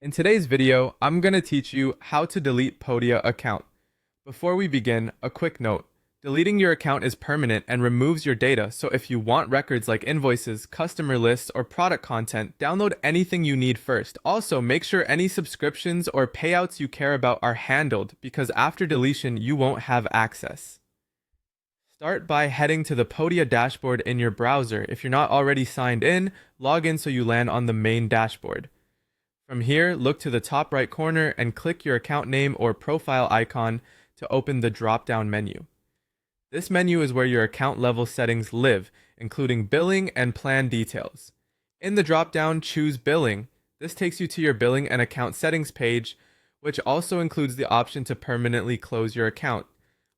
In today's video, I'm going to teach you how to delete Podia account. Before we begin, a quick note. Deleting your account is permanent and removes your data, so if you want records like invoices, customer lists, or product content, download anything you need first. Also, make sure any subscriptions or payouts you care about are handled, because after deletion, you won't have access. Start by heading to the Podia dashboard in your browser. If you're not already signed in, log in so you land on the main dashboard. From here, look to the top right corner and click your account name or profile icon to open the drop-down menu. This menu is where your account level settings live, including billing and plan details. In the drop-down, choose Billing. This takes you to your billing and account settings page, which also includes the option to permanently close your account.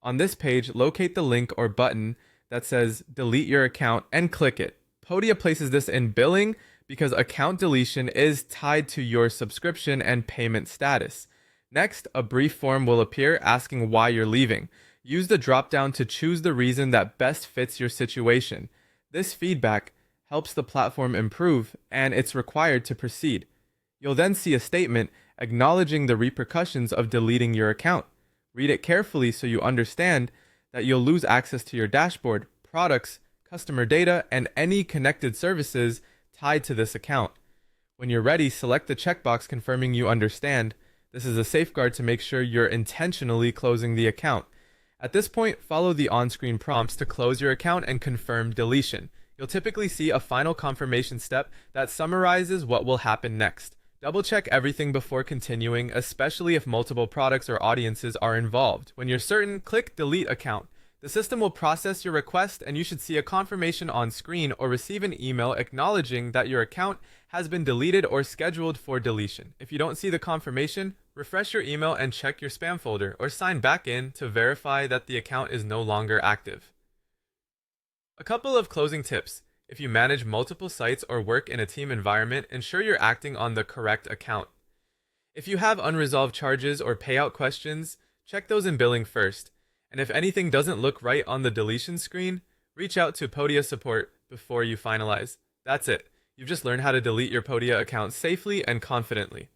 On this page, locate the link or button that says Delete Your Account and click it. Podia places this in Billing because account deletion is tied to your subscription and payment status. Next, a brief form will appear asking why you're leaving. Use the drop-down to choose the reason that best fits your situation. This feedback helps the platform improve, and it's required to proceed. You'll then see a statement acknowledging the repercussions of deleting your account. Read it carefully so you understand that you'll lose access to your dashboard, products, customer data, and any connected services tied to this account. When you're ready, select the checkbox confirming you understand. This is a safeguard to make sure you're intentionally closing the account. At this point, follow the on-screen prompts to close your account and confirm deletion. You'll typically see a final confirmation step that summarizes what will happen next. Double-check everything before continuing, especially if multiple products or audiences are involved. When you're certain, click Delete Account. The system will process your request, and you should see a confirmation on screen or receive an email acknowledging that your account has been deleted or scheduled for deletion. If you don't see the confirmation, refresh your email and check your spam folder, or sign back in to verify that the account is no longer active. A couple of closing tips. If you manage multiple sites or work in a team environment, ensure you're acting on the correct account. If you have unresolved charges or payout questions, check those in billing first. And if anything doesn't look right on the deletion screen, reach out to Podia support before you finalize. That's it. You've just learned how to delete your Podia account safely and confidently.